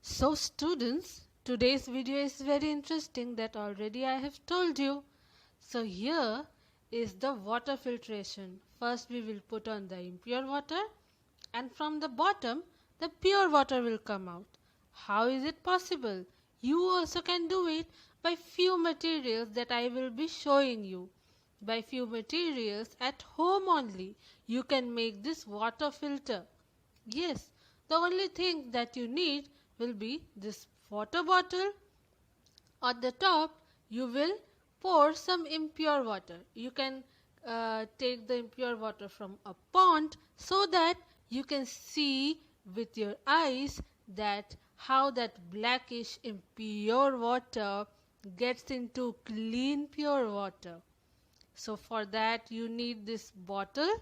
So students, today's video is very interesting that already I have told you. So here is the water filtration. First we will put on the impure water and from the bottom the pure water will come out. How is it possible? You also can do it by few materials that I will be showing you. By few materials at home only you can make this water filter. Yes, the only thing that you need will be this water bottle. On the top, you will pour some impure water. You can take the impure water from a pond so that you can see with your eyes that how that blackish impure water gets into clean pure water. So for that you need this bottle,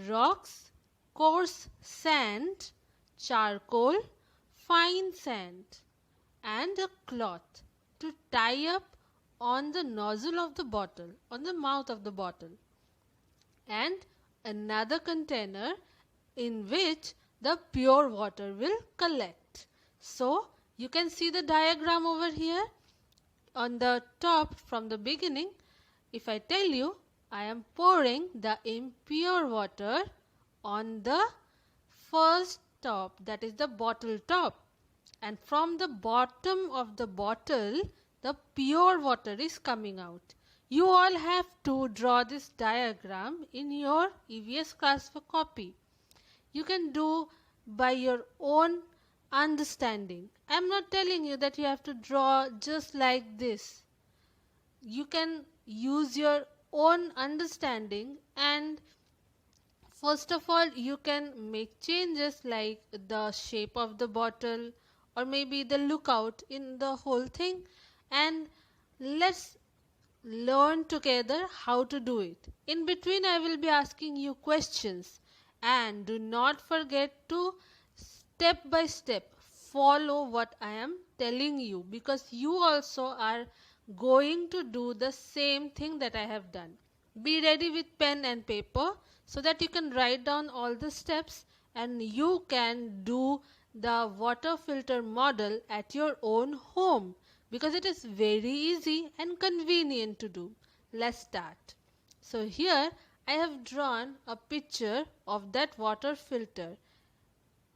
rocks, coarse sand, charcoal, fine sand and a cloth to tie up on the nozzle of the bottle, on the mouth of the bottle, and another container in which the pure water will collect. So you can see the diagram over here on the top from the beginning. If I tell you, I am pouring the impure water on the first top, that is the bottle top, and from the bottom of the bottle the pure water is coming out. You all have to draw this diagram in your EVS classwork copy. You can do by your own understanding. I am not telling you that you have to draw just like this. You can use your own understanding, and first of all you can make changes like the shape of the bottle or maybe the lookout in the whole thing, and let's learn together how to do it. In between I will be asking you questions, and do not forget to step by step follow what I am telling you, because you also are going to do the same thing that I have done. Be ready with pen and paper so that you can write down all the steps and you can do the water filter model at your own home, because it is very easy and convenient to do. Let's start. So here I have drawn a picture of that water filter.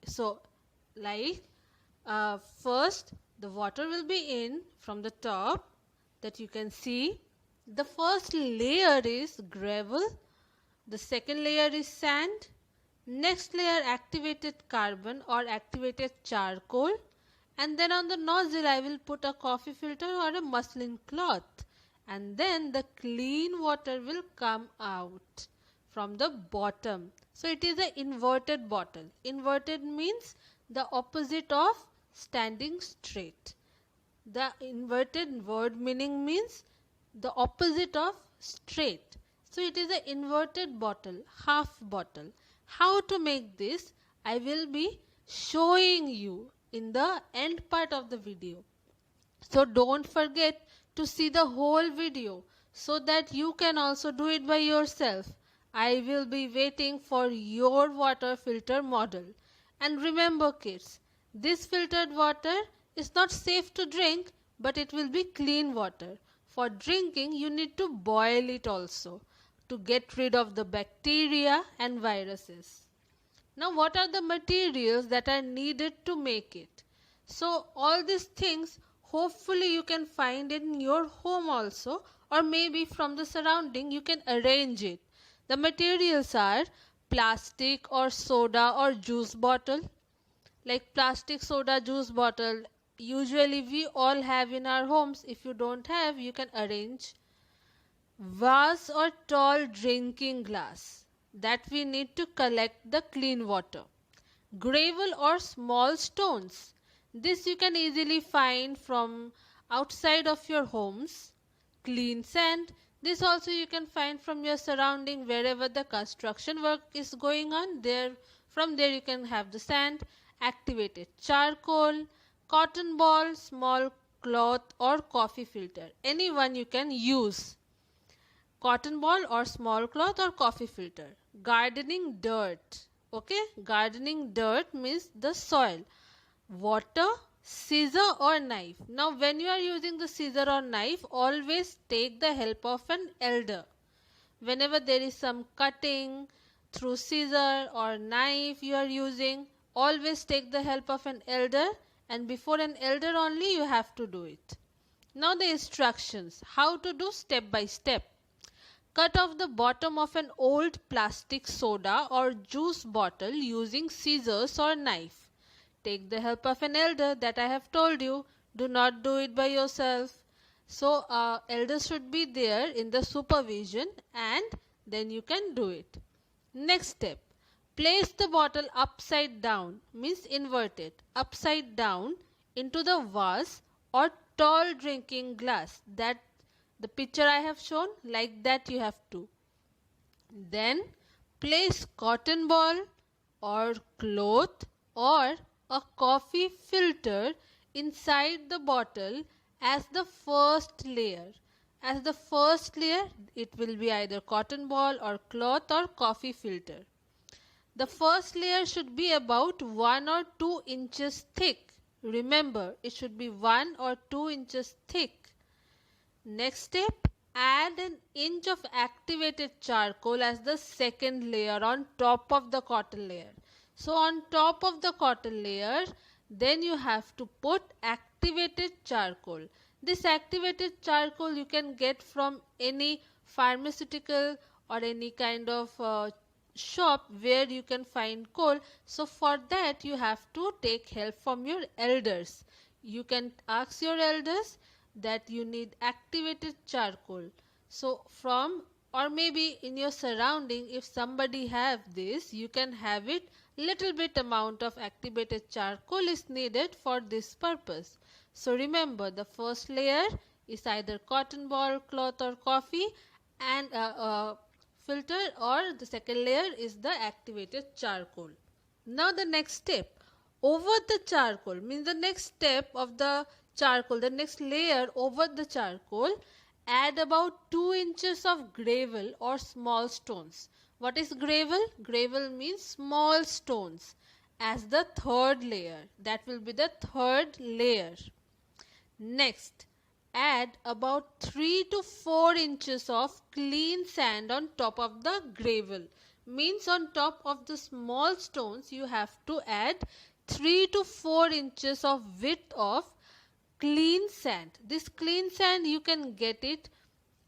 So first the water will be in from the top, that you can see. The first layer is gravel, the second layer is sand, next layer activated carbon or activated charcoal, and then on the nozzle I will put a coffee filter or a muslin cloth, and then the clean water will come out from the bottom. So it is an inverted bottle. Inverted means the opposite of standing straight. The inverted word meaning means the opposite of straight. So it is an inverted bottle, half bottle. How to make this I will be showing you in the end part of the video. So don't forget to see the whole video so that you can also do it by yourself. I will be waiting for your water filter model. And remember kids, this filtered water is not safe to drink, but it will be clean water. For drinking you need to boil it also to get rid of the bacteria and viruses. Now what are the materials that are needed to make it? So all these things hopefully you can find in your home also, or maybe from the surrounding you can arrange it. The materials are plastic or soda or juice bottle. Like plastic, soda, juice bottle, usually we all have in our homes. If you don't have, you can arrange. Vase or tall drinking glass that we need to collect the clean water. Gravel or small stones. This you can easily find from outside of your homes. Clean sand. This also you can find from your surrounding, wherever the construction work is going on. From there you can have the sand. Activated charcoal, cotton ball, small cloth or coffee filter. Any one you can use. Cotton ball or small cloth or coffee filter. Gardening dirt. Okay, gardening dirt means the soil. Water, scissor or knife. Now when you are using the scissor or knife, always take the help of an elder. Whenever there is some cutting through scissor or knife you are using, always take the help of an elder, and before an elder only you have to do it. Now the instructions, how to do step by step. Cut off the bottom of an old plastic soda or juice bottle using scissors or knife. Take the help of an elder that I have told you. Do not do it by yourself. So elders should be there in the supervision, and then you can do it. Next step, place the bottle upside down, means inverted, upside down into the vase or tall drinking glass, that the picture I have shown, like that you have to. Then place cotton ball or cloth or a coffee filter inside the bottle as the first layer. As the first layer, it will be either cotton ball or cloth or coffee filter. The first layer should be about 1 or 2 inches thick. Remember, it should be 1 or 2 inches thick. Next step, add an inch of activated charcoal as the second layer on top of the cotton layer. So on top of the cotton layer, then you have to put activated charcoal. This activated charcoal you can get from any pharmaceutical or any kind of shop where you can find coal. So for that you have to take help from your elders. You can ask your elders that you need activated charcoal. So from, or maybe in your surrounding, if somebody have this, you can have it. Little bit amount of activated charcoal is needed for this purpose. So remember, the first layer is either cotton ball, cloth or coffee, and filter, or the second layer is the activated charcoal. Now the next step, over the charcoal, means the next step of the charcoal, the next layer over the charcoal, add about 2 inches of gravel or small stones. What is gravel? Gravel means small stones as the third layer. That will be the third layer. Next, add about 3 to 4 inches of clean sand on top of the gravel. Means on top of the small stones you have to add 3 to 4 inches of width of clean sand. This clean sand you can get it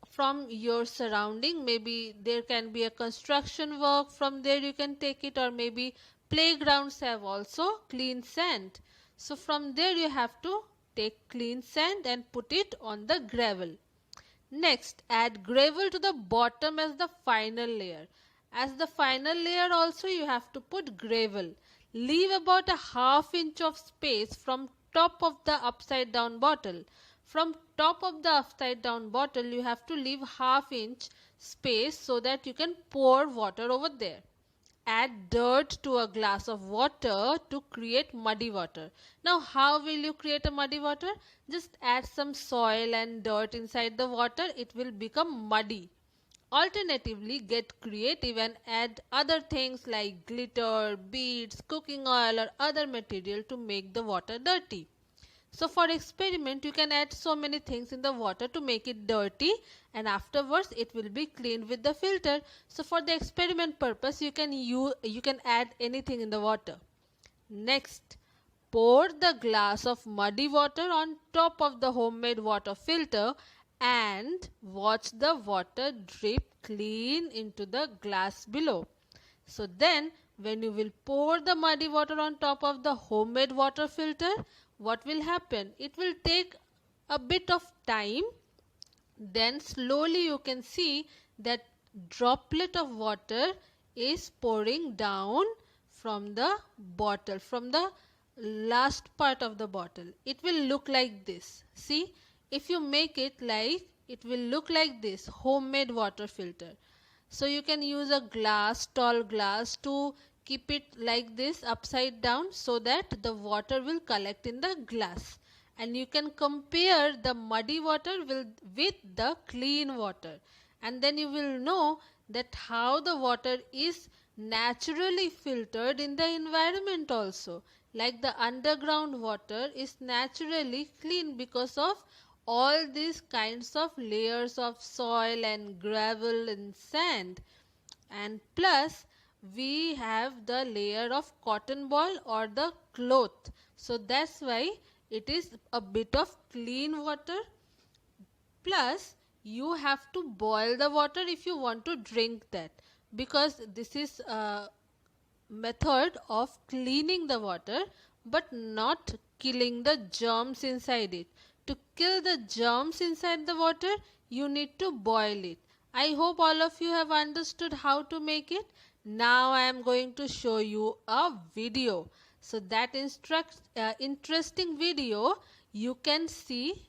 from your surrounding. Maybe there can be a construction work, from there you can take it, or maybe playgrounds have also clean sand. So from there you have to take clean sand and put it on the gravel. Next, add gravel to the bottom as the final layer. As the final layer also you have to put gravel. Leave about a half inch of space from top of the upside down bottle. From top of the upside down bottle you have to leave half inch space so that you can pour water over there. Add dirt to a glass of water to create muddy water. Now how will you create a muddy water? Just add some soil and dirt inside the water. It will become muddy. Alternatively, get creative and add other things like glitter, beads, cooking oil or other material to make the water dirty. So for experiment you can add so many things in the water to make it dirty, and afterwards it will be cleaned with the filter. So for the experiment purpose you can add anything in the water. Next, pour the glass of muddy water on top of the homemade water filter and watch the water drip clean into the glass below. So then when you will pour the muddy water on top of the homemade water filter, what will happen? It will take a bit of time. Then slowly you can see that droplet of water is pouring down from the bottle, from the last part of the bottle. It will look like this. See, if you make it like, it will look like this, homemade water filter. So you can use a glass, tall glass, to keep it like this upside down so that the water will collect in the glass. And you can compare the muddy water with the clean water. And then you will know that how the water is naturally filtered in the environment also. like the underground water is naturally clean because of all these kinds of layers of soil and gravel and sand. And plus we have the layer of cotton ball or the cloth, so that's why it is a bit of clean water. Plus you have to boil the water if you want to drink that, because this is a method of cleaning the water but not killing the germs inside it. To kill the germs inside the water, you need to boil it. I hope all of you have understood how to make it. Now I am going to show you a video. So that interesting video you can see.